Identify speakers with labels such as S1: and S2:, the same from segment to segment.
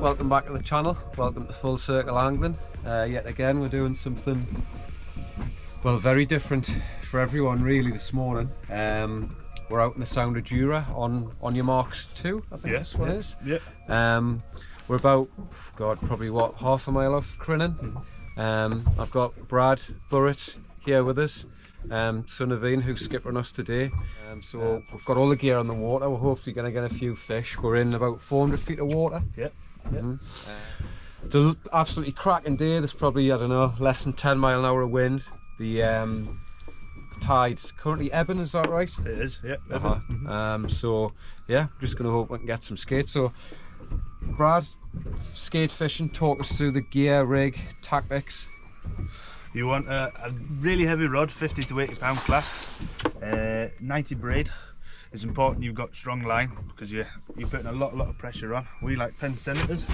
S1: Welcome back to the channel, welcome to Full Circle Angling. Yet again we're doing something, well, very different for everyone really this morning. We're out in the Sound of Jura on your marks 2, I think this one is. Yeah. We're about, God, probably what, half a mile off Crinan. I've got Brad Burrett here with us, son of Ian, who's skippering us today. So we've got all the gear on the water. We're hopefully going to get a few fish. We're in about 400 feet of water. Yep. It's an absolutely cracking day. There's probably, I don't know, less than 10 mile an hour of wind. The tide's currently ebbing, is that right?
S2: It is, yeah.
S1: So yeah, just going to hope we can get some skates. So Brad, skate fishing, talk us through the gear, rig, tactics.
S2: You want a really heavy rod, 50 to 80 pound class, 90 braid. It's important you've got strong line because you're putting a lot of pressure on. We like 10 centimeters.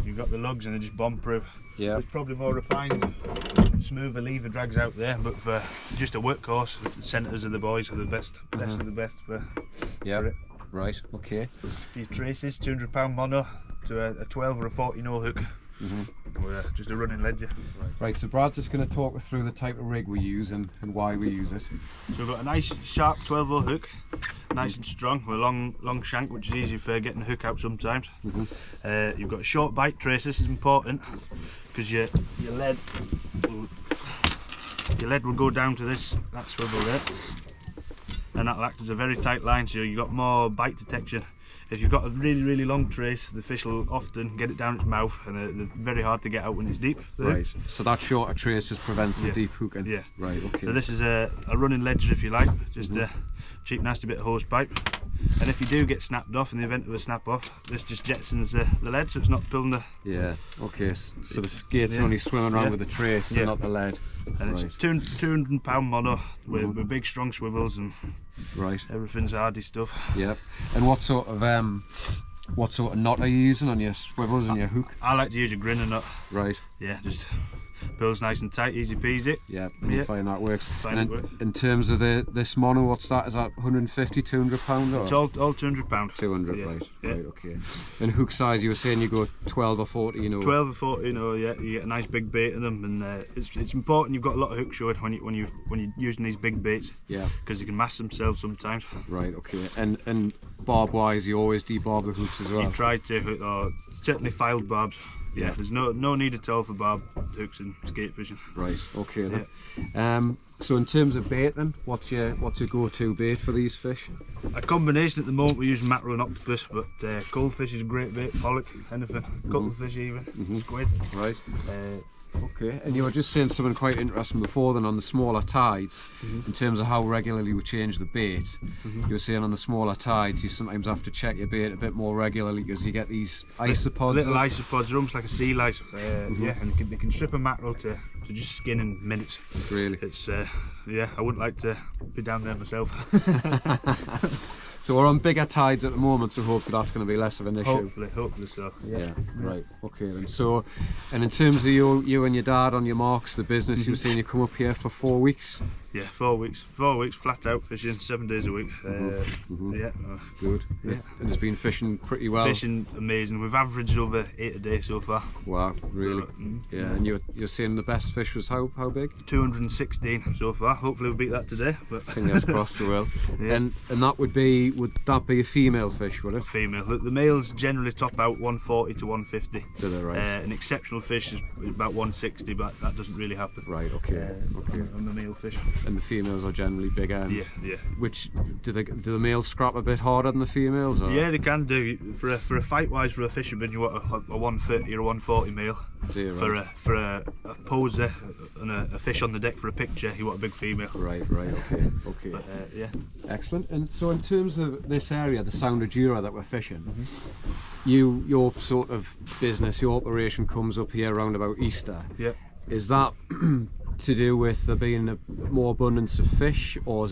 S2: You've got the lugs and they're just bomb proof. Yeah. It's probably more refined, smoother lever drags out there, but for just a workhorse, the centimeters of the boys are the best of the best for it.
S1: Right, okay.
S2: These traces, 200 pound mono to a 12 or a 14 no hook. Or just a running ledger.
S1: Right, so Brad's just going to talk us through the type of rig we use and why we use it.
S2: So we've got a nice sharp 12-0 hook, nice and strong, with a long shank, which is easy for getting the hook out sometimes. You've got a short bite trace. This is important because your lead will go down to that swivel there, and that'll act as a very tight line, so you've got more bite detection. If you've got a really long trace, the fish will often get it down its mouth, and they're very hard to get out when it's deep.
S1: Right, so that shorter trace just prevents the deep hooking.
S2: Yeah.
S1: Right, okay.
S2: So this is a running ledger, if you like, just a cheap nasty bit of hose pipe. And if you do get snapped off, in the event of a snap off, this just jetsons the lead, so it's not pulling the...
S1: Yeah, okay, so the skate's only swimming around with the trace, so not the lead.
S2: And it's 200 pound mono with big strong swivels and everything's hardy stuff.
S1: Yeah. And what sort of knot are you using on your swivels and your hook?
S2: I like to use a Crinan knot.
S1: Right.
S2: Yeah, just pulls nice and tight, easy peasy.
S1: Yeah, and you find that works. In terms of this mono, what's that? Is that 150, 200 pound? Or?
S2: It's all 200 pound.
S1: 200, right, okay. And hook size, you were saying you go 12 or 14, you know?
S2: 12 or 14, yeah, you get a nice big bait in them, and it's important you've got a lot of hook showing when you're using these big baits. Yeah. Because they can mask themselves sometimes.
S1: Right, okay. And barb wise, you always debarb the hooks as well?
S2: You try to, or certainly filed barbs. Yeah, there's no need at all for barb hooks in skate fishing. Right, okay then.
S1: Yeah. So in terms of bait then, what's your go-to bait for these fish?
S2: A combination at the moment, we're using mackerel and octopus, but goldfish is a great bait, pollock, anything, cuttlefish even, squid. Right.
S1: Okay, and you were just saying something quite interesting before then on the smaller tides, in terms of how regularly we change the bait. You were saying on the smaller tides you sometimes have to check your bait a bit more regularly because you get these isopods.
S2: Little isopods, they're almost like a sea lice. Yeah, and they can strip a mackerel to just skin in minutes. Really? It's yeah, I wouldn't like to be down there myself.
S1: So we're on bigger tides at the moment, so hopefully that's going to be less of an issue.
S2: Hopefully so.
S1: Yeah, right, okay then. So, and in terms of you and your dad on your marks, the business, you were saying you come up here for 4 weeks?
S2: Yeah, 4 weeks. 4 weeks flat out fishing, 7 days a week. Yeah.
S1: Good.
S2: Yeah.
S1: And it's been fishing pretty well.
S2: Fishing amazing. We've averaged over 8 a day so far.
S1: Wow, really?
S2: So,
S1: yeah. And you're saying the best fish was how big?
S2: 216 so far. Hopefully we'll beat that today. But
S1: Fingers crossed we will.
S2: Yeah.
S1: And would that be a female fish, would it?
S2: Female. The males generally top out 140 to 150.
S1: Do they, right?
S2: An exceptional fish is about 160, but that doesn't really happen.
S1: Right. Okay. Okay.
S2: On the male fish.
S1: And the females are generally bigger.
S2: Yeah, yeah.
S1: Which do the males scrap a bit harder than the females? Or?
S2: Yeah, they can do. For a fight wise, for a fisherman, you want a 130 or a 140 male. For a poser and a fish on the deck for a picture, you want a big female.
S1: Right. Okay. Okay.
S2: But, yeah.
S1: Excellent. And so, in terms of this area, the Sound of Jura that we're fishing, your sort of business, your operation comes up here around about Easter.
S2: Yeah.
S1: Is that to do with there being a more abundance of fish, or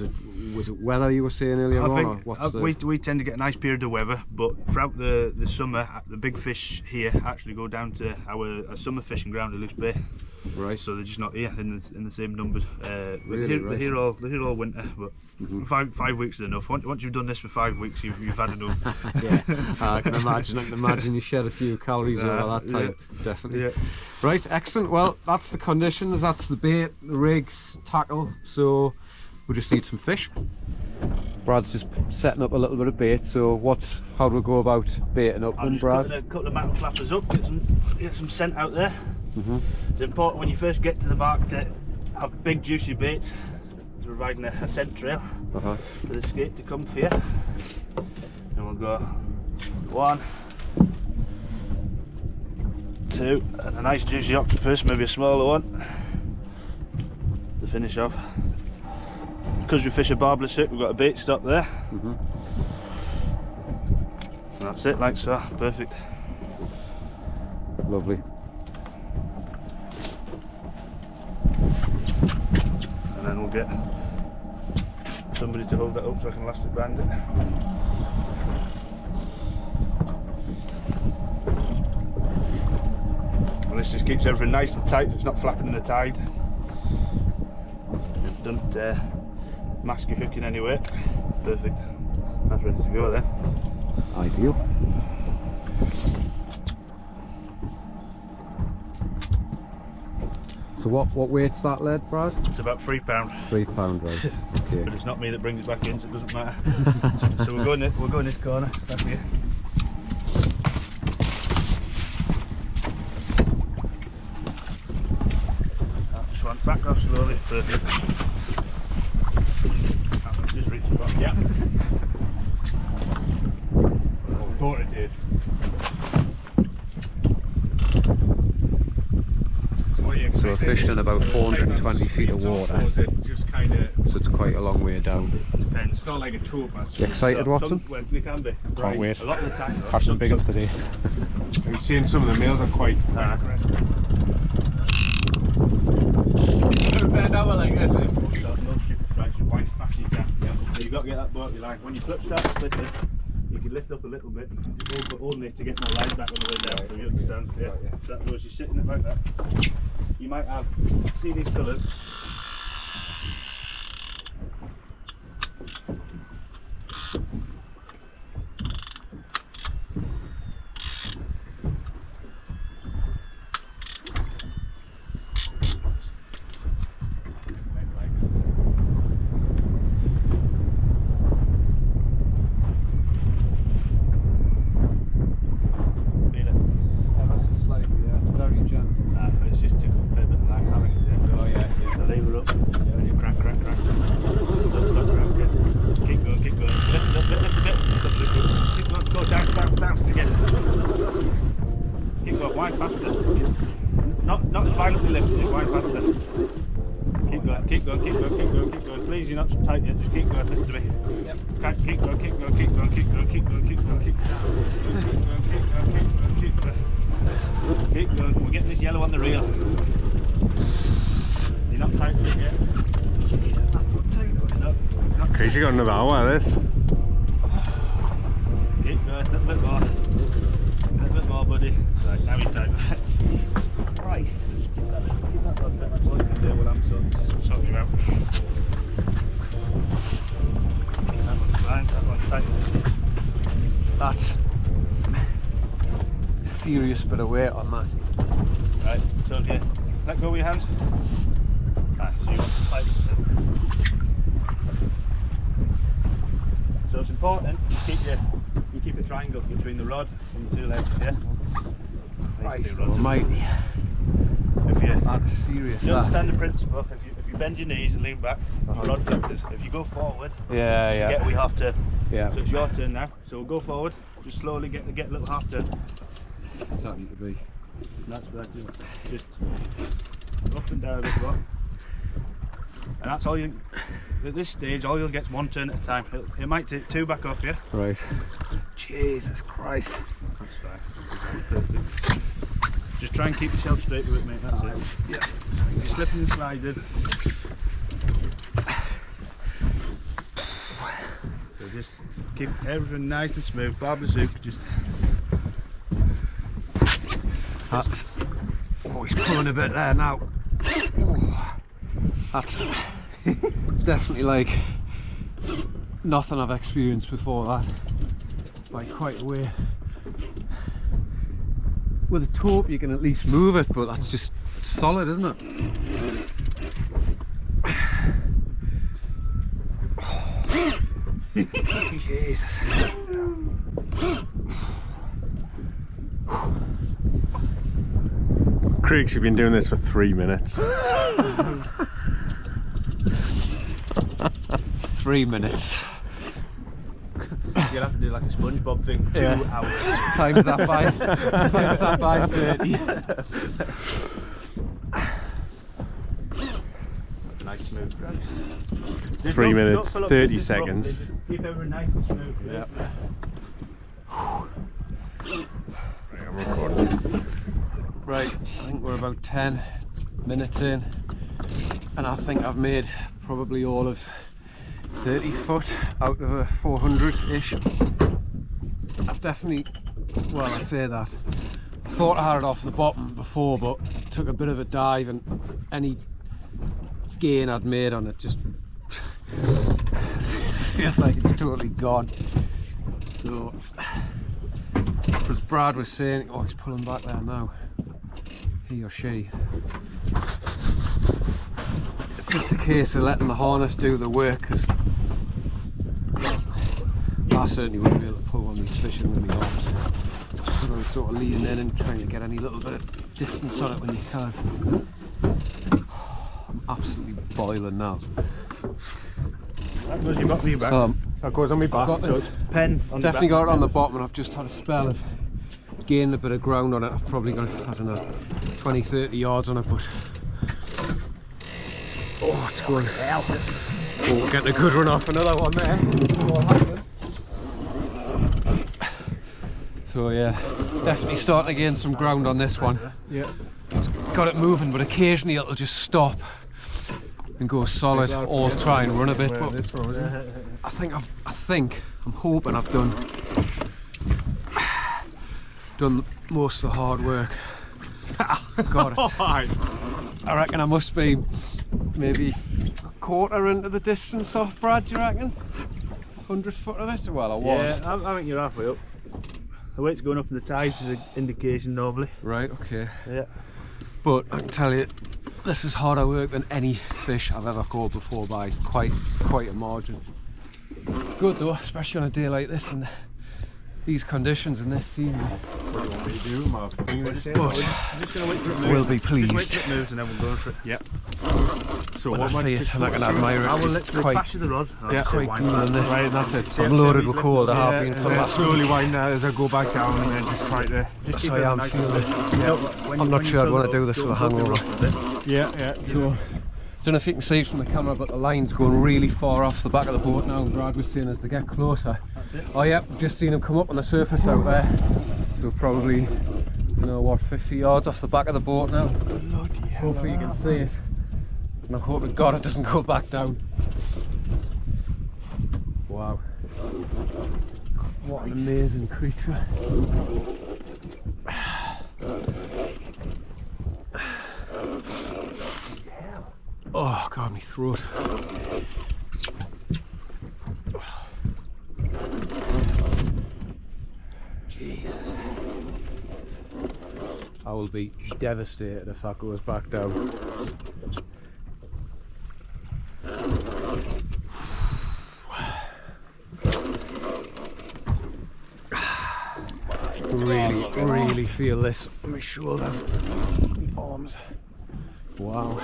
S1: was it weather you were saying earlier on?
S2: I think we tend to get a nice period of weather, but throughout the summer, the big fish here actually go down to our summer fishing ground at Luce Bay.
S1: Right.
S2: So they're just not here in the same numbers.
S1: Really,
S2: they're here all winter, but 5 weeks is enough. Once you've done this for 5 weeks, you've had enough.
S1: Yeah, I can imagine you shed a few calories over that time. Yeah. Definitely. Yeah. Right, excellent. Well, that's the conditions. That's the bait, the rigs, tackle. So we just need some fish. Brad's just setting up a little bit of bait. So how do we go about baiting up then, Brad?
S2: A couple of mantle flappers up, get some scent out there. It's important when you first get to the mark to have big juicy baits, to providing a scent trail for the skate to come for you. And we'll go 1, 2, and a nice juicy octopus, maybe a smaller one to finish off. Because we fish a barbless hook, we've got a bait stop there. And that's it, like so, perfect.
S1: Lovely.
S2: And then we'll get somebody to hold that up so I can elastic band it. And this just keeps everything nice and tight so it's not flapping in the tide. It doesn't mask your hook in any way. Perfect. That's ready to go then.
S1: Ideal. So what weight's that lead, Brad?
S2: It's about £3.
S1: £3, right. Okay.
S2: But it's not me that brings it back in, so it doesn't matter. So we'll go in this corner. That's here. Just want back off slowly. Perfect. Just reach the bottom. Yeah. I thought it did.
S1: So we're fishing in about 420 feet of water, so it's quite a long way down.
S2: Depends.
S3: It's not like a tour bus.
S1: You excited, Watson?
S2: Well, they can be.
S3: Can't wait.
S2: A lot of the time.
S3: Have some big ones today. I've seen some of the males are quite
S2: bend over like this. No stupid strikes. Wind as fast as you can. Yeah. So you've got to get that boat you like. When your clutch starts slipping, you can lift up a little bit, but only to get more line back on the way down. So you understand? Yeah. So that goes. You're sitting it like that. You might have, see these colours? Not as violently lifted, wind faster. Keep going. Please, you're not tight yet, just keep going, listen to me. Yep. Keep going. Keep going. We're getting this yellow on the reel. You're not tight with it yet. Jesus, that's not tight, is it?
S3: Crazy, got another hour of this.
S2: Keep going, a little bit more. A little bit more, buddy. Right, now you're tight with it.
S1: Christ.
S2: Keep that rod bent, that's all you can do while I'm sorting you out. That one's fine, that one's tight.
S1: That's serious bit of weight on that.
S2: Right, so if you let go with your hands. Ah, so you want the tightest. So it's important you keep a triangle between the rod and your two legs, yeah?
S1: Christ almighty. That's serious.
S2: You understand the principle, if you bend your knees and lean back, the rod flips. If you go forward, we have to.
S1: Yeah.
S2: So it's your turn now. So we'll go forward, just slowly get a little half turn.
S1: What's that need to be?
S2: That's right, just up and down a bit more. And that's all you, at this stage, all you'll get is one turn at a time. It might take two back off you.
S1: Right. Jesus Christ.
S2: That's fine. Perfect. Just try and keep yourself straight with it, mate, that's it. Yeah. You're slipping and sliding. So just keep everything nice and smooth. Barbara Zook, just...
S1: That's... Oh, he's pulling a bit there now. Oh, that's definitely like nothing I've experienced before that. By quite a way. With a taupe you can at least move it, but that's just solid, isn't it? Jesus.
S3: Craig's been doing this for 3 minutes.
S1: 3 minutes.
S2: You'll have to do like a SpongeBob thing. 2 hours.
S1: Times that by 30.
S2: Nice smooth.
S3: 3 minutes, 30 seconds.
S2: Just keep everything nice and smooth.
S1: Yeah.
S3: Right, I'm recording.
S1: Right, I think we're about 10 minutes in, and I think I've made probably all of 30 foot out of a 400-ish. I've definitely, well, I say that, I thought I had it off the bottom before, but took a bit of a dive and any gain I'd made on it just feels like it's totally gone. So, as Brad was saying, oh, he's pulling back there now, he or she. It's just a case of letting the harness do the work, because I certainly wouldn't be able to pull one of these fish in really hard. So I'm sort of leaning in and trying to get any little bit of distance on it when you can. I'm absolutely boiling now.
S2: That goes your bottom of your back.
S1: So,
S3: That goes on my back.
S2: So it's pen on the
S1: definitely
S2: back.
S1: got it on the bottom, and I've just had a spell of gaining a bit of ground on it. I've probably got, I don't know, 20-30 yards on it, but oh, it's going. Oh, we're getting a good run off another one there. So yeah, definitely starting to gain some ground on this one.
S3: Yeah.
S1: It's got it moving, but occasionally it'll just stop and go solid, or try and run a bit. But I think I'm hoping I've done most of the hard work. Got it. I reckon I must be maybe a quarter into the distance off Brad, do you reckon? 100 foot of it? Well, I was.
S2: Yeah, I think you're halfway up. The weight's going up in the tides is an indication normally.
S1: Right, okay.
S2: Yeah.
S1: But I can tell you, this is harder work than any fish I've ever caught before by quite a margin. Good though, especially on a day like this and these conditions and this season.
S3: What do you want me to do, Mark?
S1: But
S2: Just gonna wait for it to move.
S1: we'll be
S2: Just wait
S1: pleased.
S2: till it moves and then we'll go for it.
S3: Yeah. So
S1: When I
S3: what
S1: see it, and I can admire it.
S2: I will
S1: It's
S2: literally
S1: quite,
S2: pass you the rod.
S1: it's quite
S2: Wind
S1: cool
S2: back.
S1: in this.
S3: Right, that's it.
S1: I'm loaded with cold, I have been
S3: and
S1: for
S3: then
S1: that.
S3: slowly wind that as I go back down and then just try to...
S1: That's
S2: keep
S1: how I
S2: it
S1: am
S2: nice
S1: feeling
S2: and
S1: it.
S2: When
S1: I'm
S2: you-
S1: not
S2: when
S1: sure I'd
S2: you
S1: want
S2: fill
S1: to do
S2: it
S1: this
S2: up,
S1: with a
S2: don't
S1: hangover.
S2: poke it off a bit.
S3: Yeah.
S1: Sure. Don't know if you can see from the camera, but the line's going really far off the back of the boat now. Brad was saying as they get closer.
S2: That's it.
S1: Oh yeah, we've just seen him come up on the surface out there. So probably, you know what, 50 yards off the back of the boat now. Hopefully you can see it. And I'm hoping God it doesn't go back down. Wow. What an amazing creature. Oh God, my throat. Jesus. I will be devastated if that goes back down. Really feel this on my shoulders, my arms. Wow.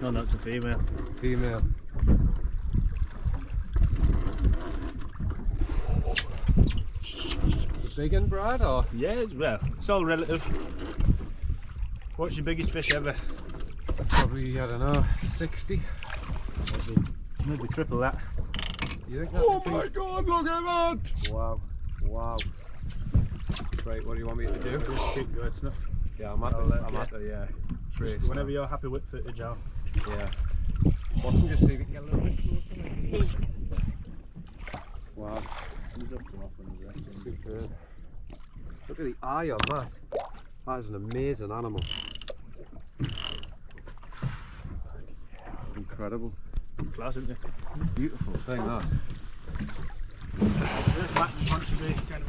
S2: No, no, it's a female.
S1: Female. Big and Brad, or?
S2: Yeah, well, it's all relative. What's your biggest fish ever?
S1: Probably, I don't know, 60.
S2: Maybe triple that.
S1: You think that
S3: Oh my God, look at that!
S1: Wow, wow. Right, what do you want me to do?
S2: Just keep going, it's not.
S1: Yeah, I'm at the trace.
S2: Just whenever you're happy with footage, I'll.
S1: Yeah. Watson, just see if we can get a little bit closer. Wow. Superb. Look at the eye of that. That is an amazing animal. Incredible.
S2: Class, isn't it?
S1: Beautiful thing, that.
S2: This back just wants to be kind of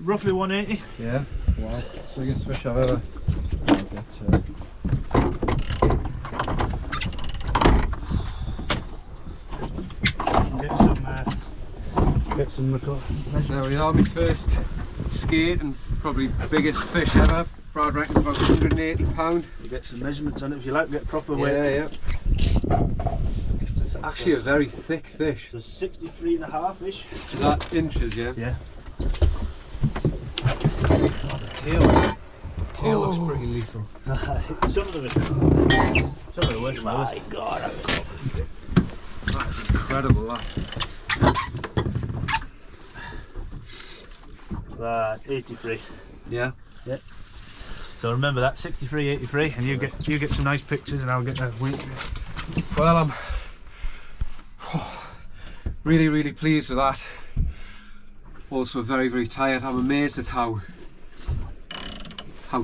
S2: roughly 180.
S1: Yeah. Wow. Biggest fish I've ever
S2: Get some record.
S1: There we are, my first skate and probably biggest fish ever. Brad reckons about £180.
S2: You get some measurements on it if you like, get proper weight.
S1: Yeah. It's actually a very thick fish.
S2: So 63.5-ish.
S1: Is that inches, yeah?
S2: Yeah.
S1: The tail looks pretty lethal.
S2: Some of the worst. My God.
S1: That is incredible, that.
S2: 83.
S1: Yeah?
S2: Yeah. So remember that, 63.83, and you get some nice pictures and I'll get that weight.
S1: Well, I'm really pleased with that. Also very tired. I'm amazed at how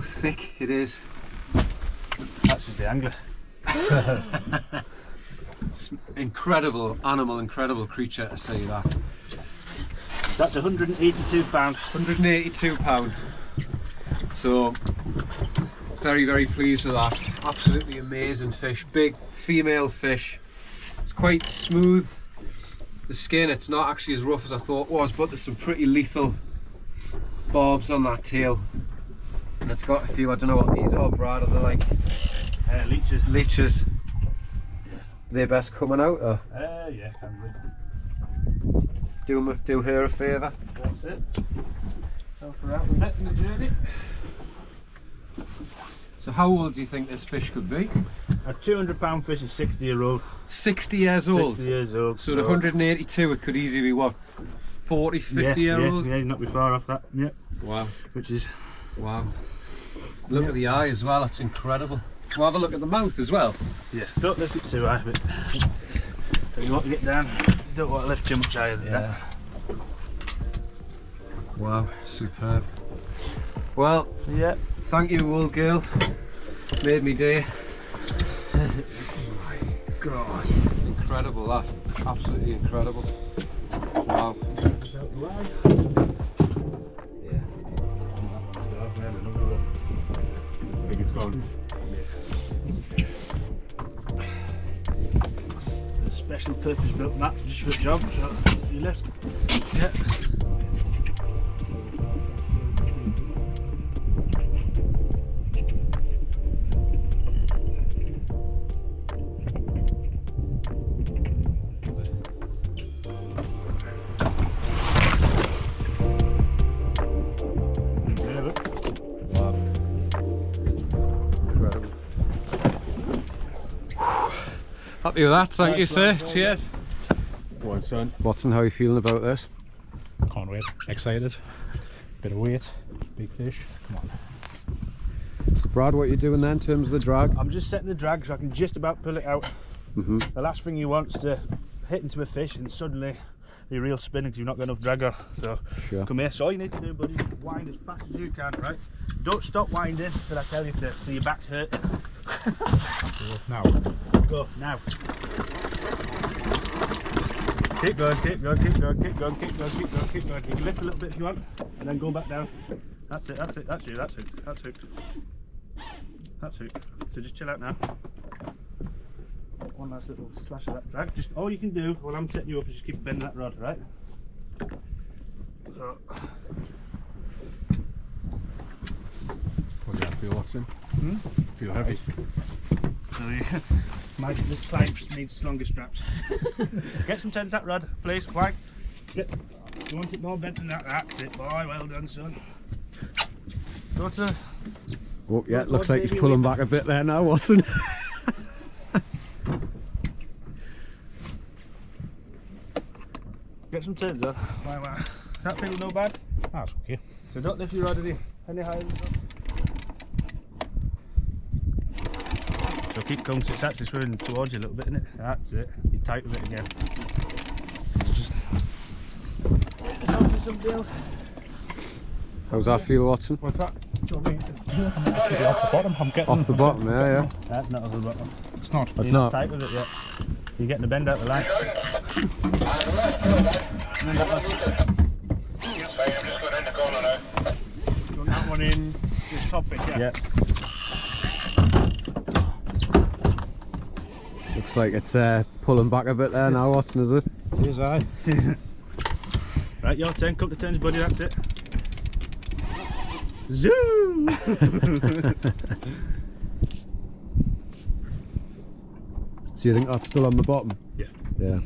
S1: thick it is.
S2: That's just the angler.
S1: It's incredible animal, incredible creature to say that.
S2: That's £182.
S1: £182. So very pleased with that. Absolutely amazing fish. Big female fish. It's quite smooth, the skin. It's not actually as rough as I thought it was, but there's some pretty lethal barbs on that tail. And it's got a few, I don't know what these are, Brad, are they like
S2: Leeches.
S1: leeches?
S2: Yeah.
S1: They're best coming out, or
S2: Yeah, can be.
S1: do her a favour.
S2: That's it. Help her out with it in the journey.
S1: So how old do you think this fish could be?
S2: A £200 fish is 60-year-old.
S1: 60 years old?
S2: 60 years old.
S1: So the 182, it could easily be what, 40, 50 year old?
S2: Yeah, not be far off that. Yeah.
S1: Wow.
S2: Which is.
S1: Wow. Look at the eye as well, that's incredible. We'll have a look at the mouth as well.
S2: Yeah. Don't lift it too high, but you want to get down. You don't want to lift too much higher than that.
S1: Wow, superb. Well,
S2: Yeah.
S1: thank you, old girl. Made me day. Oh my God. Incredible, that. Absolutely incredible. Wow. Yeah.
S3: I think it's gone.
S2: Special purpose built map just for a job, so you left. Yeah.
S1: Happy with that, thank you, sir. Cheers.
S3: Go on, son.
S1: Watson, how are you feeling about this?
S3: Can't wait. Excited. Bit of weight. Big fish. Come on.
S1: So Brad, what are you doing then in terms of the drag?
S2: I'm just setting the drag so I can just about pull it out. The last thing you want is to hit into a fish and suddenly be a real spin because you've not got enough drag on. So
S1: Sure.
S2: come here. So all you need to do, buddy, is wind as fast as you can, right? Don't stop winding till I tell you to, so your back's hurting.
S3: Now.
S2: Go, now. Keep going, keep going, keep going, keep going, keep going, keep going, keep going. You can lift a little bit if you want, and then go back down. That's it, that's it, that's you, that's hooked, that's hooked. That's hooked. So just chill out now. One last little slash of that drag. Just all you can do while I'm setting you up is just keep bending that rod, right? So.
S1: What do you feel, Watson?
S3: Feel heavy.
S2: So this slide needs stronger straps. Get some tense that rod, please. Whack. Yep. You want it more bent than that? That's it, boy. Well done, son. Go to.
S1: Oh yeah, it looks like he's pulling back a bit there now, Watson.
S2: Get some turns on. Wow. That feel no bad?
S3: That's okay.
S2: So don't lift your rod any higher than that. So keep going, so it's actually swimming towards you a little bit, isn't it? That's it. You tight with it again. Just somebody else.
S1: How's that feel, Watson?
S3: What's that? Do you know what I mean? I'm off the bottom. I'm getting
S1: Off the bottom, yeah.
S2: That's not off the bottom.
S3: It's not.
S1: That's
S2: You're
S1: not.
S2: tight with it yet. You're getting the bend out the line.
S3: Got that one in this top bit, yeah.
S2: Yeah.
S1: Looks like it's pulling back a bit there now, Watson, is it?
S3: Here's I.
S2: Right, your turn. Couple of turns, buddy. That's it. Zoom!
S1: So you think that's still on the bottom?
S2: Yeah.
S1: Yeah.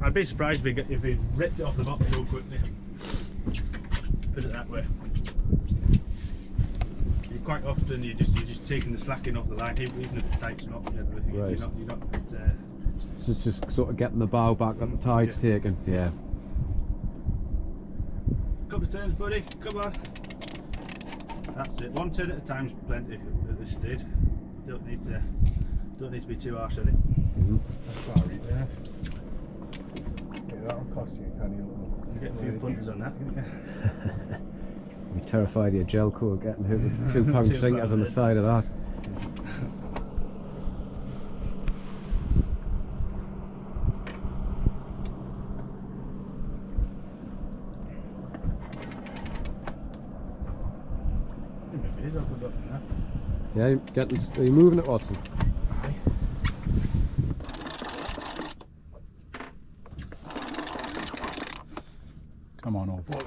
S2: I'd be surprised if he ripped it off the bottom so quickly. Put it that way. Quite often you're just taking the slacking off the line, even if the tide's not generally.
S1: Right.
S2: You're not
S1: So it's just sort of getting the bow back that the tide's taken. Yeah.
S2: couple of turns, buddy. Come on. That's it. One turn at a time's plenty at this stage. Don't need to be too harsh on it.
S3: That's all right there. Yeah, that'll cost you a canny little.
S2: You get a few punters on that.
S1: I'd be terrified of your gel cord getting hit with 2 pound sinkers on the side of that.
S2: It is off the bottom now.
S1: Yeah, are you moving it, Watson?
S3: Come on, old boy.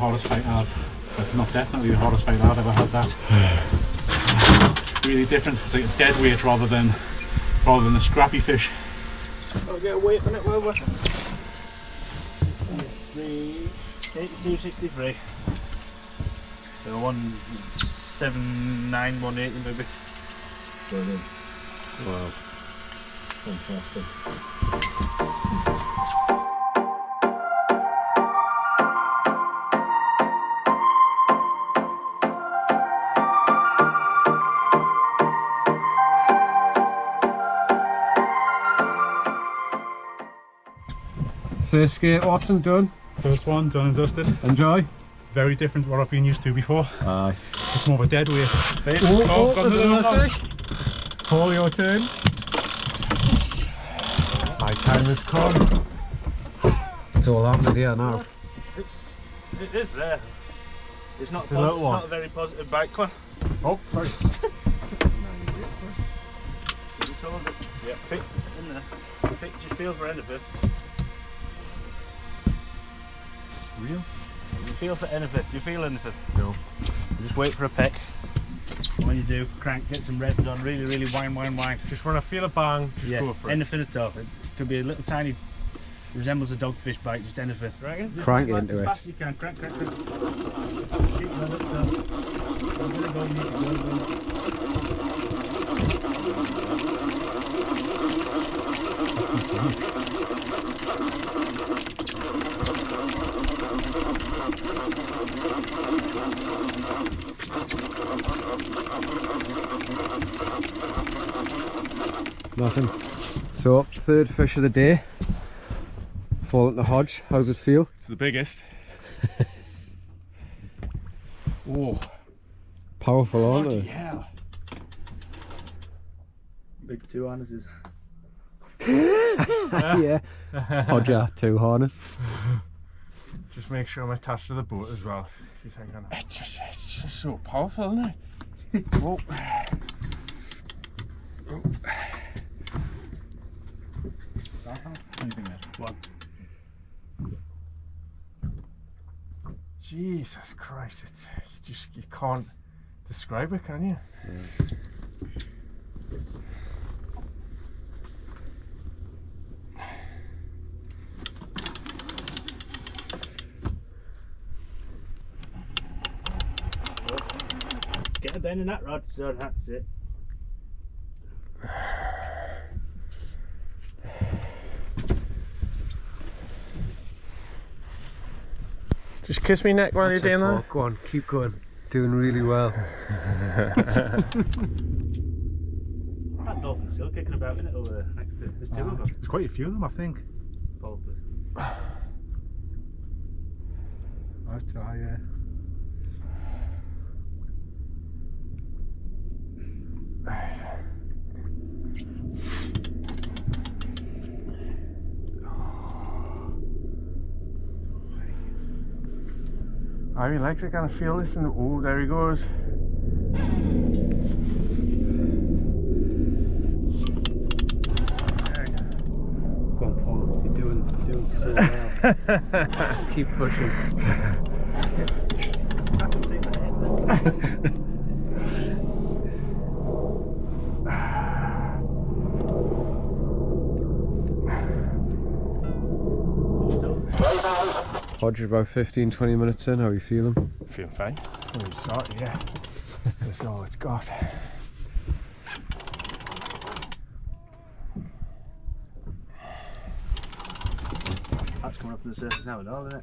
S3: Hardest fight I've, not definitely the hardest fight I've ever had that. really different. It's like a dead weight rather than a scrappy fish.
S2: I'll get a weight on it, will we? 82.63. So 179, 180 maybe.
S1: Brilliant. Wow. Fantastic. First skate, Watson, done.
S3: First one done and dusted.
S1: Enjoy.
S3: Very different to what I've been used to before.
S1: Aye.
S3: It's more of a dead weight.
S1: Oh,
S3: got another one.
S1: fish. Paul, your turn. My time has come. It's all happening here now.
S2: It is there. It's not a very positive bite one.
S3: Oh, sorry.
S2: Yeah, pick in there. Pick, just feel for anything.
S3: Real?
S2: You feel for anything. Do you feel anything?
S3: No.
S2: Just wait for a peck. When you do, crank, get some revs on, really, really whine.
S3: Just when I feel a bang, just go for it.
S2: Anything at all. It could be a little tiny, resembles a dogfish bite, just anything. Right?
S1: Crank it into it.
S2: As fast as you can, crank. Keep going, let's go. I'm gonna go, you need to go.
S1: Nothing. So, third fish of the day. Falling to Hodge. How's it feel?
S3: It's the biggest. Oh.
S1: Powerful, aren't
S3: Bloody
S1: they?
S3: hell.
S2: Big two harnesses.
S1: Yeah. Hodger, 2 harness.
S3: Just make sure I'm attached to the boat as well. It's just so powerful, isn't it? Oh. Oh.
S2: Anything there? One.
S3: Jesus Christ, you can't describe it, can you? Yeah.
S2: Get a bend in that rod, son, that's it.
S3: Just kiss me neck while you're doing that.
S1: Go on, keep going. Doing really well.
S2: That dolphin's still kicking about, isn't it, over there next to? There's 2 of them.
S3: There's quite a few of them, I think.
S2: Both of us.
S3: Nice try, yeah. I relax, I kind of feel this, and oh, there he goes.
S1: Go on, Paul. You're doing so well. Just keep pushing.
S2: I can see that.
S1: Hodge, about 15-20 minutes in. How are you feeling?
S3: Feeling fine. When we started, yeah. That's all it's got.
S2: That's coming up to the surface now, isn't it?